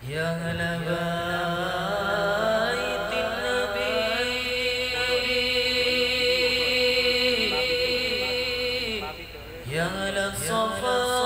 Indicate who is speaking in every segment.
Speaker 1: يا أهل بيت النبي يا أهل الصفا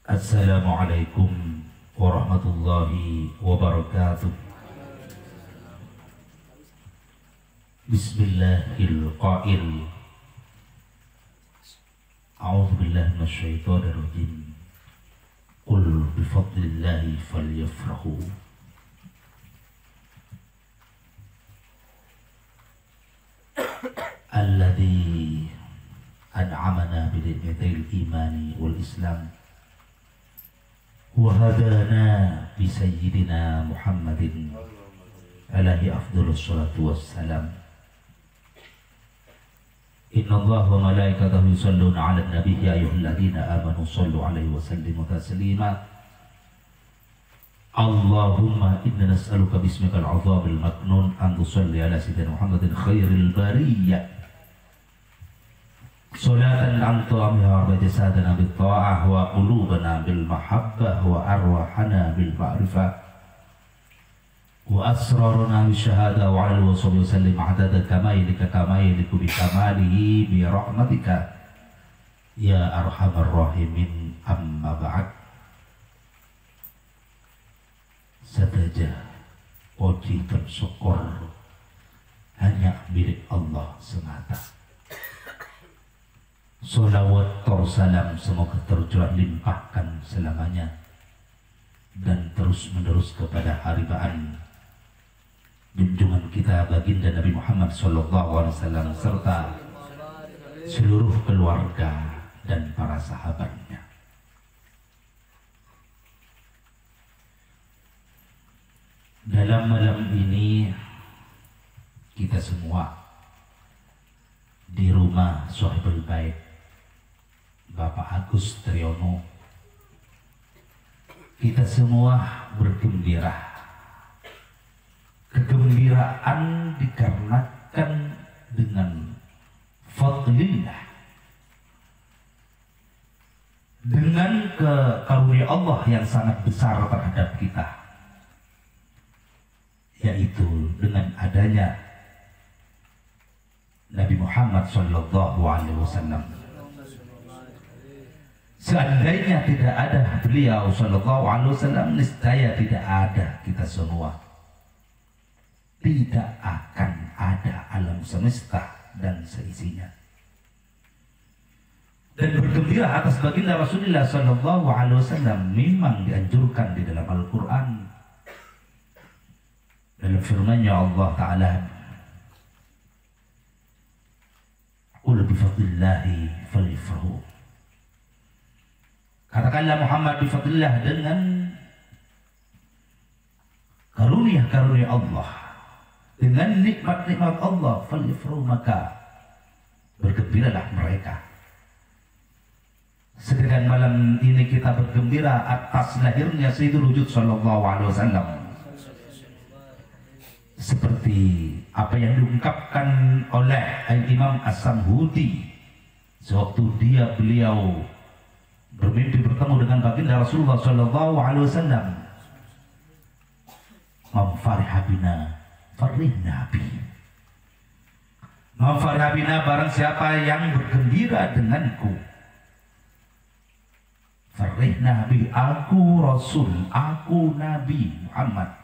Speaker 2: Assalamualaikum warahmatullahi wabarakatuh. Bismillahil qail. A'udzu billahi minasyaitonir rajim. Qul bifadlillahi falyafrahu. Alladzi an'amana bi ni'matil imani wal islam. وهدانا بسيدنا محمد عليه أفضل الصلاة والسلام. إن الله وملائكته يصلون على النبي يا أيها الذين آمنوا صلوا عليه وسلموا تسليما. اللهم إنا نسألك باسمك العظام المكنون أن تصلي على سيدنا محمد خير البرية صلاة عن طعامها وجسادنا بالطاعة وقلوبنا بالمحبة وأرواحنا بالمعرفة وأسرارنا بالشهادة وعلى الوصول وسلم عدد كمالك كمالك بكماله برحمتك يا أرحم الراحمين. أما بعد. Saja puji dan syukur hanya milik Allah semata. Salawat salam semoga tercurah limpahkan selamanya dan terus menerus kepada haribaan junjungan kita baginda Nabi Muhammad SAW serta seluruh keluarga dan para sahabatnya. Dalam malam ini kita semua di rumah Sohibul Bait Bapak Agus Triyono, kita semua bergembira. Kegembiraan dikarenakan dengan fadlillah, dengan karunia Allah yang sangat besar terhadap kita, yaitu dengan adanya Nabi Muhammad SAW. Seandainya tidak ada beliau SAW, niscaya tidak ada kita semua. Tidak akan ada alam semesta dan seisinya. Dan bergembira atas baginda Rasulullah SAW memang dianjurkan di dalam Al-Quran. Dalam firman-Nya Allah Ta'ala, Qul bifadlillahi falyafrahu. Katakanlah Muhammad bifadlillah, dengan karunia-karunia Allah, dengan nikmat-nikmat Allah, falyafrahu, maka bergembiralah mereka. Sedangkan malam ini kita bergembira atas lahirnya Sayyidul Wujud SAW. Seperti apa yang diungkapkan oleh Imam As-Samhudi sewaktu beliau bermimpi bertemu dengan baginda Rasulullah SAW. Man fariha bina farihna bi. Man fariha bina, barang siapa yang bergembira denganku, Farihna bi, aku Rasul, aku Nabi Muhammad,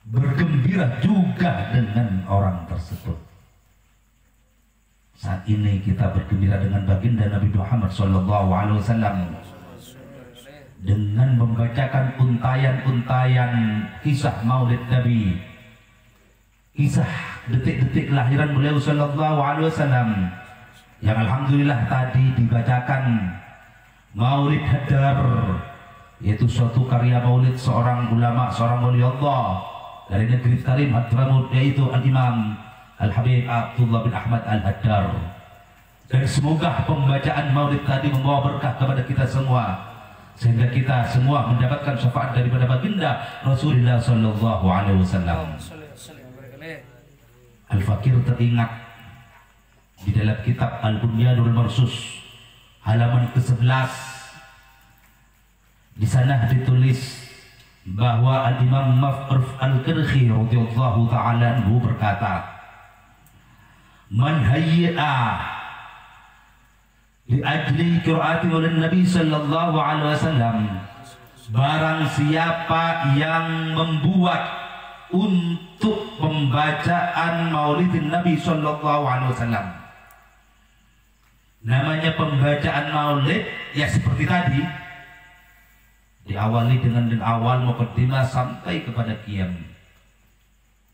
Speaker 2: bergembira juga dengan orang tersebut. Saat ini kita bergembira dengan baginda Nabi Muhammad SAW dengan membacakan untayan-untayan kisah Maulid Nabi, kisah detik-detik kelahiran beliau SAW, yang alhamdulillah tadi dibacakan Maulid Hadar, yaitu suatu karya maulid seorang ulama, seorang wali Allah dari negeri Karim Hadramut, yaitu Al-Imam Al-Habib Abdullah bin Ahmad Al-Haddar. Dan semoga pembacaan maulid tadi membawa berkah kepada kita semua, sehingga kita semua mendapatkan syafaat daripada baginda Rasulullah sallallahu alaihi wasallam. Al-Fakir teringat di dalam kitab Al-Bunyanul Marsus halaman ke-11. Di sana ditulis bahwa Al-Imam Maf'ruf Al-Kirkhi radhiyallahu ta'ala anhu berkata, "Man hayya li ajli qiraati maulid Nabi sallallahu alaihi wasallam," barang siapa yang membuat untuk pembacaan maulidin Nabi sallallahu alaihi wasallam. Namanya pembacaan maulid ya seperti tadi, diawali dengan awal muqaddimah sampai kepada qiyam.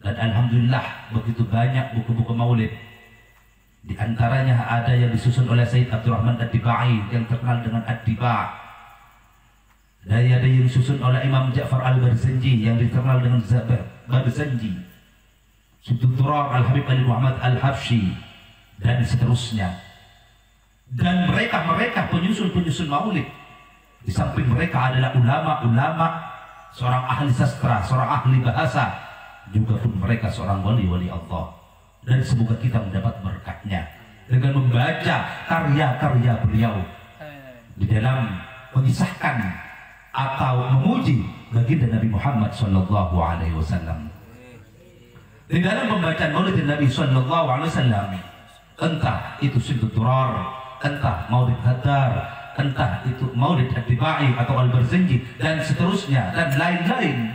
Speaker 2: Dan alhamdulillah begitu banyak buku-buku maulid. Di antaranya ada yang disusun oleh Sayyid Abdurrahman Ad-Dibai yang terkenal dengan Ad-Diba. Dan ada yang disusun oleh Imam Ja'far Al-Barzanji yang dikenal dengan Barzanji, Subtuturar Al-Habib Ali Muhammad Al-Habsyi, dan seterusnya. Dan mereka penyusun maulid. Di samping mereka adalah ulama-ulama, seorang ahli sastra, seorang ahli bahasa, juga pun mereka seorang wali-wali Allah. Dan semoga kita mendapat berkatnya dengan membaca karya-karya beliau di dalam mengisahkan atau memuji baginda Nabi Muhammad sallallahu alaihi wasallam. Di dalam pembacaan maulid Nabi sallallahu alaihi wasallam, entah itu Sintut Durar, entah Maulid Hadar, entah itu Maulid Ad-Dibai atau Al-Barzanji dan seterusnya dan lain-lain.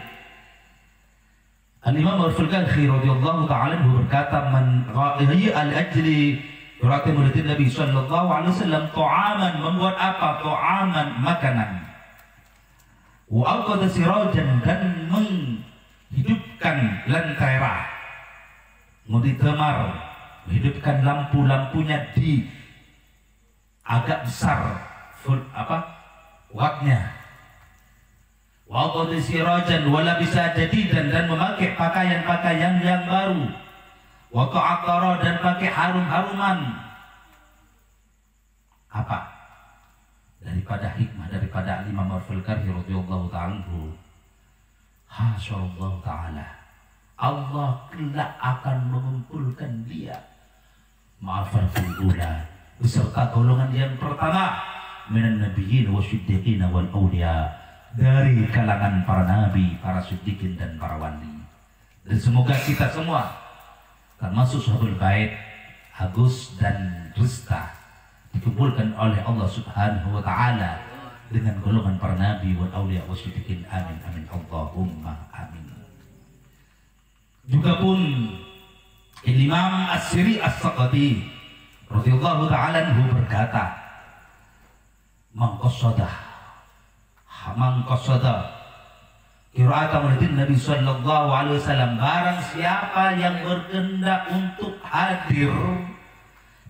Speaker 2: Al-Imam Al-Kirkhi radhiyallahu ta'ala anhu berkata, "Man ghaiya al-ajli qiraati maulid Nabi sallallahu alaihi wasallam ta'aman," membuat apa? Ta'aman, makanan. Wa awqada sirajan, dan menghidupkan lentera, mudhitamar, menghidupkan lampu-lampunya di agak besar wattnya. Wa awqada sirajan wala bisa jadidan, dan memakai pakaian-pakaian yang baru. Wa ta'attara, dan pakai harum-haruman. Apa? Daripada hikmah daripada Imam Al-Kirkhi radhiyallahu ta'ala anhu, hasyallahu ta'ala, Allah kelak akan mengumpulkan dia ma'afal ula, beserta golongan yang pertama, minan nabiyyin wasyiddiqin wal awliya, dari kalangan para nabi, para siddiqin dan para wali. Dan semoga kita semua termasuk sahabat bait Agus dan Rista dikumpulkan oleh Allah Subhanahu wa ta'ala dengan golongan para nabi wal awliya wasyiddiqin. Amin amin Allahumma amin. Juga pun Imam As-Siri As-Saqati radhiyallahu ta'ala anhu berkata, "Mangqasada qiraat maulid Nabi sallallahu alaihi wasallam," barang siapa yang berkehendak untuk hadir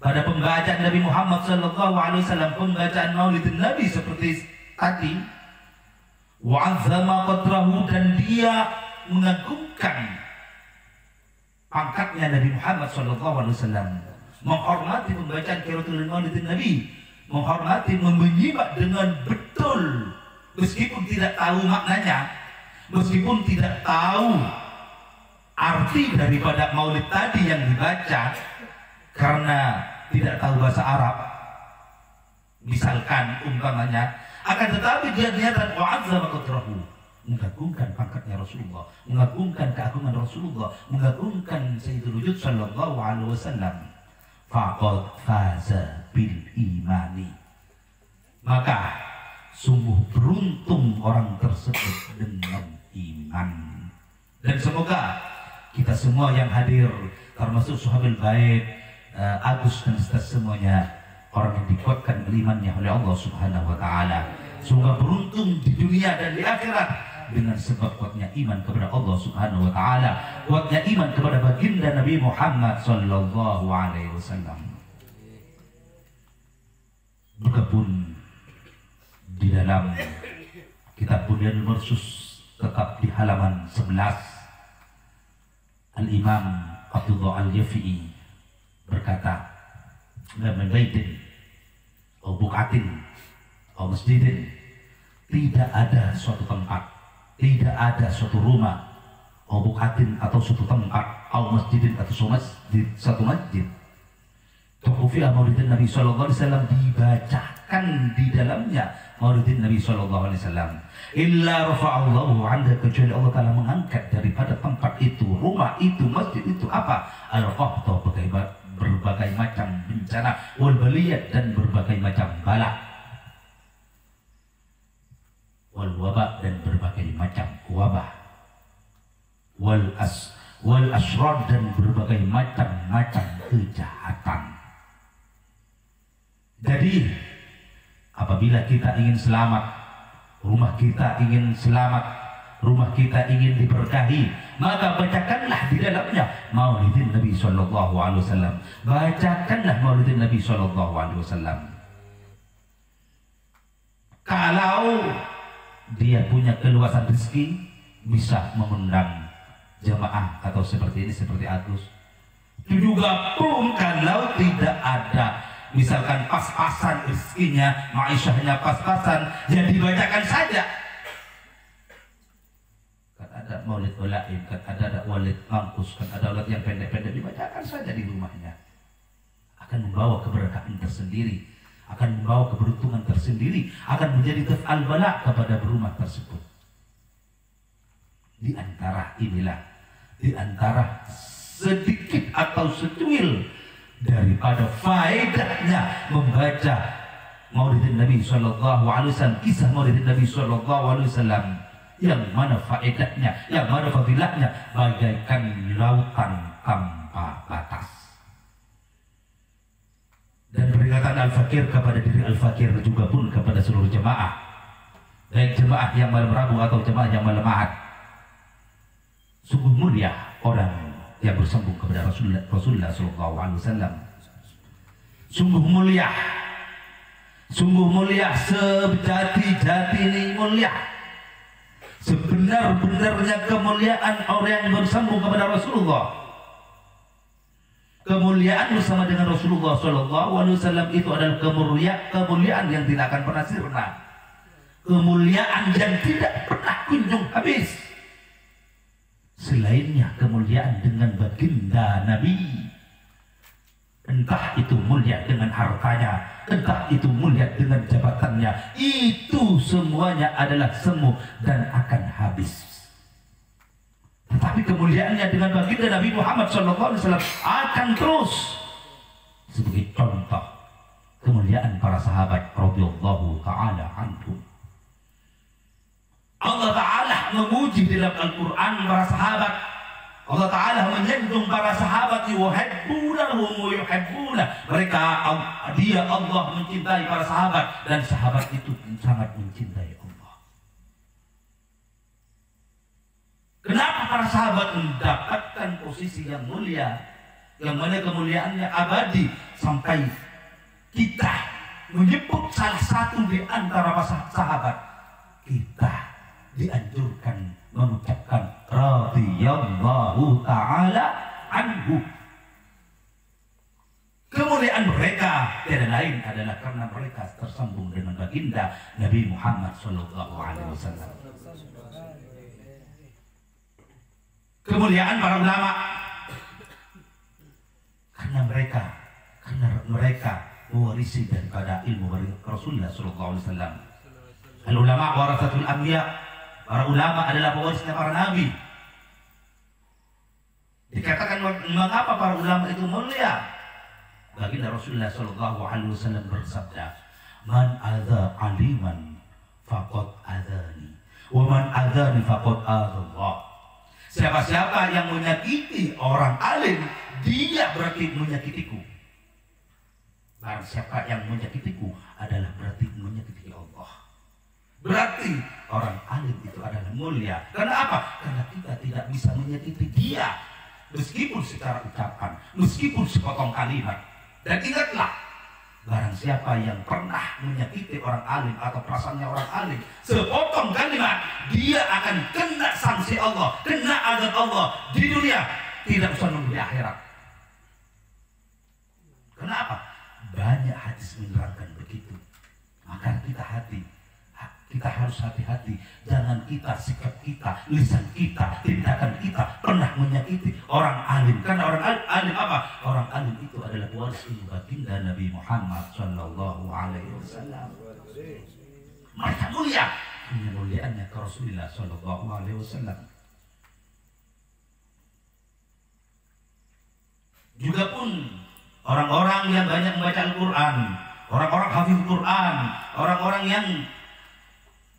Speaker 2: pada pembacaan Nabi Muhammad sallallahu alaihi wasallam, pembacaan maulid Nabi seperti tadi, wa'azzama qadrahu, dan dia mengagungkan pangkatnya Nabi Muhammad sallallahu alaihi wasallam, menghormati pembacaan qiraatul maulid Nabi, menghormati, menyimak dengan betul, meskipun tidak tahu maknanya, meskipun tidak tahu arti daripada maulid tadi yang dibaca, karena tidak tahu bahasa Arab misalkan umpamanya, akan tetapi dia niatan wa'azzama qadrahu, mengagungkan pangkatnya Rasulullah, mengagungkan keagungan Rasulullah, mengagungkan Sayyidul Wujud sallallahu alaihi wasallam, faqad faza bil imani, maka Sungguh beruntung orang tersebut dengan iman. Dan semoga kita semua yang hadir, termasuk sahabat baik, Agus dan semuanya, orang yang dikuatkan imannya oleh Allah Subhanahu wa taala. Semoga beruntung di dunia dan di akhirat dengan sebab kuatnya iman kepada Allah Subhanahu wa taala, kuatnya iman kepada baginda Nabi Muhammad sallallahu alaihi wasallam. Begapun di dalam kitab Bunyanul Marsus tetap di halaman 11, Al-Imam Abdullah Al-Yafi'i berkata, "Min baitin atau bukatin atau masjidin," tidak ada suatu tempat, tidak ada suatu rumah, atau bukatin atau suatu tempat, atau masjidin atau suatu masjid, Tuhufi'ah maulidin Nabi Sallallahu Alaihi Wasallam, dibacakan di dalamnya maulidin Nabi Sallallahu Alaihi Wasallam, illa rafa'allahu anha, kecuali Allah Ta'ala mengangkat daripada tempat itu, rumah itu, masjid itu apa? Al-qahta, berbagai macam bencana, wal baliyat, dan berbagai macam bala, wal wabah, dan berbagai macam wabah, wal asrar, dan berbagai macam kejahatan. Jadi apabila kita ingin selamat, rumah kita ingin selamat, rumah kita ingin diberkahi, maka bacakanlah di dalamnya maulidin Nabi Sallallahu Alaihi Wasallam. Bacakanlah maulidin Nabi Sallallahu Alaihi Wasallam. Kalau dia punya keluasan rezeki, bisa mengundang jamaah atau seperti ini, seperti Agus. Itu juga pun kalau tidak ada, misalkan pas-pasan rezekinya, ma'isyahnya pas-pasan, ya dibacakan saja. Kan ada maulid ulaim, kan ada maulid mangkus, kan ada maulid yang pendek-pendek, dibacakan saja di rumahnya. Akan membawa keberkahan tersendiri, akan membawa keberuntungan tersendiri, akan menjadi taf'al bala kepada rumah tersebut. Di antara inilah, di antara sedikit atau secuil daripada faedahnya membaca maulidin Nabi Sallallahu Alaihi Wasallam, kisah maulidin Nabi Sallallahu Alaihi Wasallam, yang mana faedahnya, yang mana fadilahnya bagaikan lautan tanpa batas. Dan peringatan al-fakir kepada diri al-fakir juga pun kepada seluruh jemaah, baik jemaah yang malam Rabu atau jemaah yang malam Ahad. Sungguh mulia orang yang bersambung kepada Rasulullah Sallallahu Alaihi Wasallam. Sungguh mulia, sejati-jati ini mulia, sebenar-benarnya kemuliaan orang yang bersambung kepada Rasulullah. Kemuliaan bersama dengan Rasulullah Sallallahu Alaihi Wasallam itu adalah kemuliaan yang tidak akan pernah sirna, kemuliaan yang tidak pernah kunjung habis. Selainnya kemuliaan dengan baginda Nabi, entah itu mulia dengan hartanya, entah itu mulia dengan jabatannya, itu semuanya adalah semu dan akan habis. Tetapi kemuliaannya dengan baginda Nabi Muhammad SAW akan terus. Sebagai contoh kemuliaan para sahabat radhiyallahu ta'ala anhum, Allah Ta'ala memuji dalam Al-Quran para sahabat. Allah Ta'ala menyanjung para sahabat, yuhibbunahum wa yuhibbunah. Mereka, dia Allah mencintai para sahabat, dan sahabat itu sangat mencintai Allah. Kenapa para sahabat mendapatkan posisi yang mulia, yang mana kemuliaannya abadi, sampai kita menyebut salah satu di antara sahabat, kita dianjurkan mengucapkan radhiyallahu ta'ala anhu. Kemuliaan mereka tiada lain adalah karena mereka tersambung dengan baginda Nabi Muhammad Sallallahu Alaihi Wasallam. Kemuliaan para ulama karena mereka mewarisi daripada ilmu Rasulullah Sallallahu Alaihi Wasallam. Al-ulama warasatul anbiya, para ulama adalah pewarisnya para nabi. Dikatakan mengapa para ulama itu mulia? Baginda Rasulullah Sallallahu Alaihi Wasallam bersabda, "Man adza aliman faqad adzani wa man adzani faqad adzallah. Siapa-siapa yang menyakiti orang alim, dia berarti menyakitiku. Barang siapa yang menyakitiku adalah berarti menyakiti Allah. Berarti orang alim itu adalah mulia. Karena apa? Karena kita tidak bisa menyakiti dia, meskipun secara ucapan, meskipun sepotong kalimat. Dan ingatlah, barang siapa yang pernah menyakiti orang alim atau perasaannya orang alim, sepotong kalimat, dia akan kena sanksi Allah, kena azab Allah di dunia, tidak usah nunggu di akhirat. Kenapa? Banyak hadis menerangkan begitu. Maka kita harus hati-hati. Jangan kita, sikap kita, lisan kita, tindakan kita pernah menyakiti orang alim. Karena orang alim apa? Orang alim itu adalah waris ilmu baginda Nabi Muhammad Sallallahu Alaihi Wasallam. Mereka mulia, kemuliaannya ke Rasulullah Sallallahu Alaihi Wasallam. Juga pun orang-orang yang banyak membaca Al-Quran, orang-orang hafiz Quran, orang-orang yang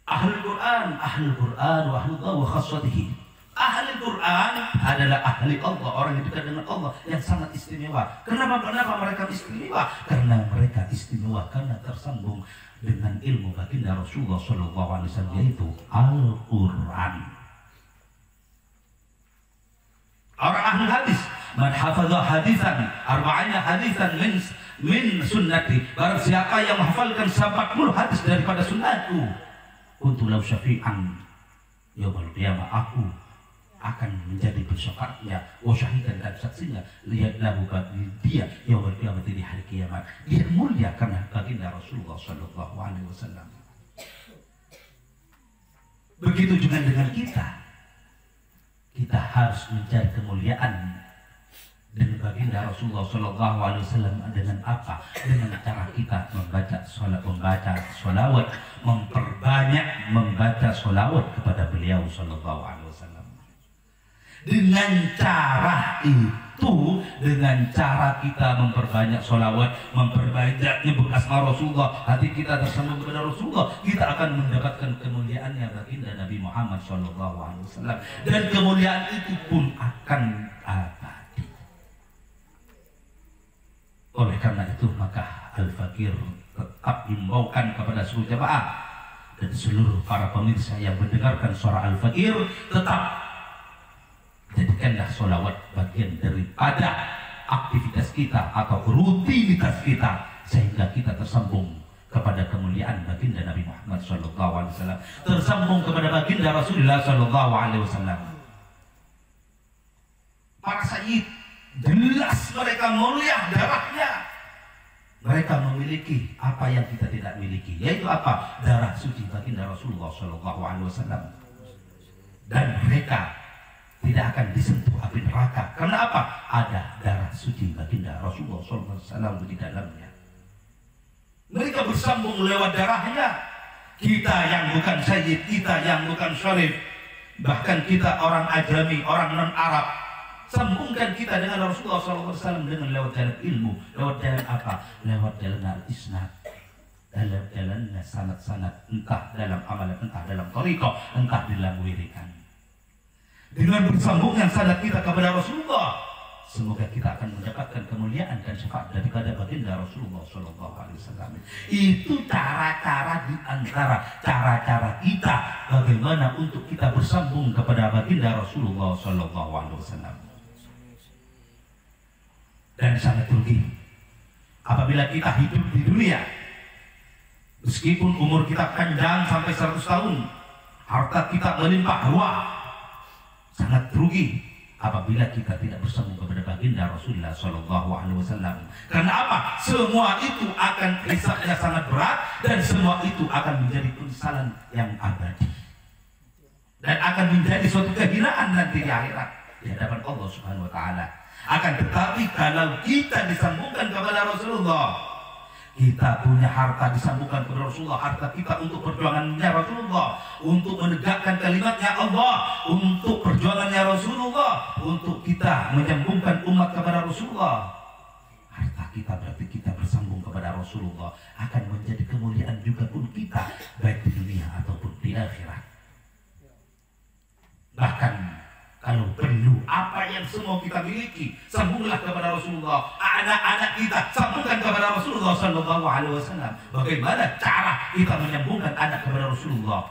Speaker 2: ahlul Quran wa ahlullah wa khassatihi. Ahli Quran adalah ahli Allah, orang yang dekat dengan Allah, yang sangat istimewa. Kenapa mereka istimewa? Karena mereka istimewa karena tersambung dengan ilmu baginda Rasulullah Sallallahu Alaihi Wasallam, yaitu Al-Quran. Orang ahli hadis, man hafadha hadisan arba'ina hadisan min sunnati, barang siapa yang menghafalkan 40 hadis daripada sunnatku, kuntu lau syafi'an yaumul qiyamah, aku akan menjadi bersyafaatnya, wa syahidan, dan saksinya, lihat lahu bagi dia yaumul qiyamah, di hari kiamat. Dia mulia karena baginda Rasulullah Sallallahu Alaihi Wasallam. Begitu juga dengan kita harus mencari kemuliaan dengan baginda Rasulullah Sallallahu Alaihi Wasallam. Dengan apa? Dengan cara kita membaca sholawat, memperbanyak membaca sholawat kepada beliau Sallallahu Alaihi Wasallam. Dengan cara itu, dengan cara kita memperbanyak sholawat, memperbanyak nyebut asma Rasulullah, hati kita tersambung kepada Rasulullah, kita akan mendapatkan kemuliaannya baginda Nabi Muhammad Sallallahu Alaihi Wasallam. Dan kemuliaan itu pun akan abadi. Oleh karena itu maka Al-Fakir tetap himbaukan kepada seluruh jamaah dan seluruh para pemirsa yang mendengarkan suara Al-Fakir, tetap jadikanlah sholawat bagian daripada aktivitas kita atau rutinitas kita, sehingga kita tersambung kepada kemuliaan baginda Nabi Muhammad Sallallahu Alaihi Wasallam, tersambung kepada baginda Rasulullah Sallallahu Alaihi Wasallam. Para sayyid jelas mereka mulia darahnya. Mereka memiliki apa yang kita tidak miliki, yaitu apa? Darah suci baginda Rasulullah Sallallahu Alaihi Wasallam. Dan mereka tidak akan disentuh api neraka. Karena apa? Ada darah suci baginda Rasulullah Sallallahu Alaihi Wasallam di dalamnya. Mereka bersambung lewat darahnya. Kita yang bukan sayyid, kita yang bukan syarif, bahkan kita orang ajami, orang non-Arab, sambungkan kita dengan Rasulullah SAW dengan lewat jalan ilmu. Lewat jalan apa? Lewat jalan al-isnad, dalam jalannya sanad-sanad, entah dalam amalan, entah dalam thariqah, entah dalam wirikan. Dengan bersambungnya sanad kita kepada Rasulullah, semoga kita akan mendapatkan kemuliaan dan syafaat daripada baginda Rasulullah SAW. Itu cara-cara di antara cara-cara kita bagaimana untuk kita bersambung kepada baginda Rasulullah SAW. Dan sangat rugi apabila kita hidup di dunia, meskipun umur kita panjang sampai 100 tahun, harta kita melimpah ruah, sangat rugi apabila kita tidak bersambung kepada baginda Rasulullah SAW. Karena apa? Semua itu akan hisabnya sangat berat, dan semua itu akan menjadi penyesalan yang abadi, dan akan menjadi suatu kehinaan nanti di akhirat di hadapan Allah Subhanahu Wa Taala. Akan tetapi kalau kita disambungkan kepada Rasulullah, kita punya harta disambungkan kepada Rasulullah, harta kita untuk perjuangannya Rasulullah, untuk menegakkan kalimatnya Allah, untuk perjuangannya Rasulullah, untuk kita menyambungkan umat kepada Rasulullah, harta kita berarti kita bersambung kepada Rasulullah, akan menjadi kemuliaan juga pun kita, baik di dunia ataupun di akhirat. Bahkan kalau perlu apa yang semua kita miliki, sambunglah kepada Rasulullah. Anak-anak kita sambungkan kepada Rasulullah Sallallahu Alaihi Wasallam. Bagaimana cara kita menyambungkan anak kepada Rasulullah?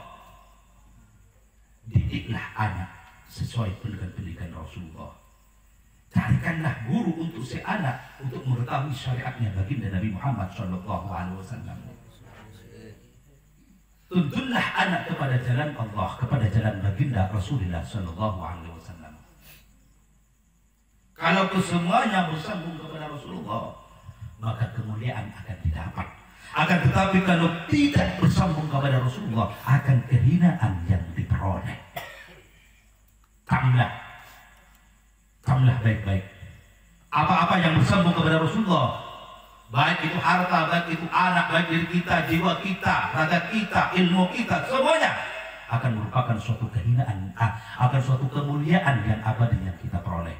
Speaker 2: Didiklah anak sesuai dengan pendidikan Rasulullah. Carikanlah guru untuk si anak untuk mengetahui syariatnya baginda Nabi Muhammad Sallallahu Alaihi Wasallam. Tuntunlah anak kepada jalan Allah, kepada jalan baginda Rasulullah Sallallahu Alaihi Wasallam. Kalau kesemuanya bersambung kepada Rasulullah, maka kemuliaan akan didapat. Akan tetapi kalau tidak bersambung kepada Rasulullah, akan kehinaan yang diperoleh. Camlah baik-baik. Apa-apa yang bersambung kepada Rasulullah, baik itu harta, baik itu anak, baik diri kita, jiwa kita, raga kita, ilmu kita, semuanya akan merupakan suatu kehinaan, akan suatu kemuliaan yang abadi yang kita peroleh.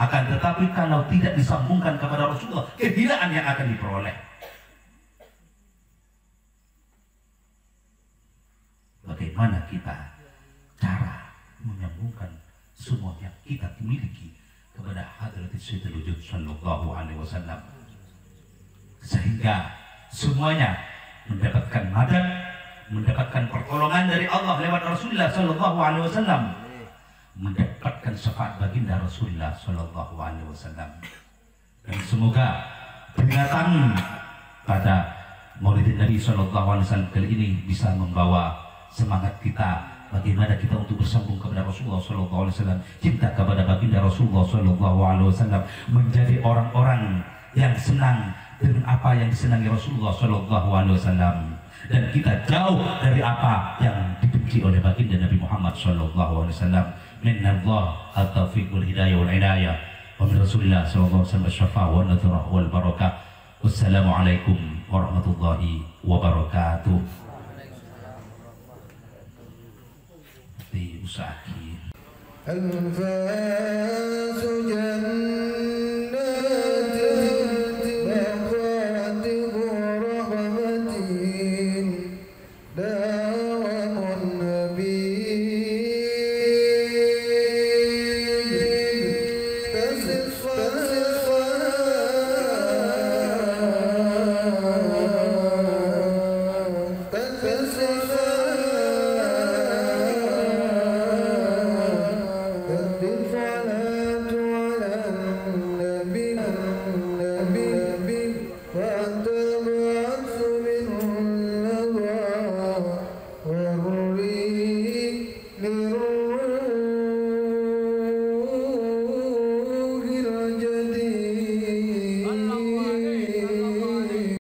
Speaker 2: Akan tetapi kalau tidak disambungkan kepada Rasulullah, kehinaan yang akan diperoleh. Bagaimana kita cara menyambungkan semua yang kita miliki kepada Hadrat Sayyidul Wujud Sallallahu Alaihi Wasallam, sehingga semuanya mendapatkan madad, mendapatkan pertolongan dari Allah lewat Rasulullah Sallallahu Alaihi Wasallam, mendapatkan syafaat baginda Rasulullah Sallallahu Alaihi Wasallam. Dan semoga peringatan pada Maulid Nabi Sallallahu Alaihi Wasallam kali ini bisa membawa semangat kita bagaimana kita untuk bersambung kepada Rasulullah Sallallahu Alaihi Wasallam, cinta kepada baginda Rasulullah Sallallahu Alaihi Wasallam, menjadi orang-orang yang senang dengan apa yang disenangi Rasulullah Sallallahu Alaihi Wasallam, dan kita jauh dari apa yang dibenci oleh baginda Nabi Muhammad Sallallahu Alaihi Wasallam. Minallah at-taufiq wal hidayah wal inayah, wa min Rasulillah Sallallahu Alaihi Wasallam asy-syafa'ah wal nadrah wal barakah. Wassalamualaikum warahmatullahi wabarakatuh. Di usaha akhir.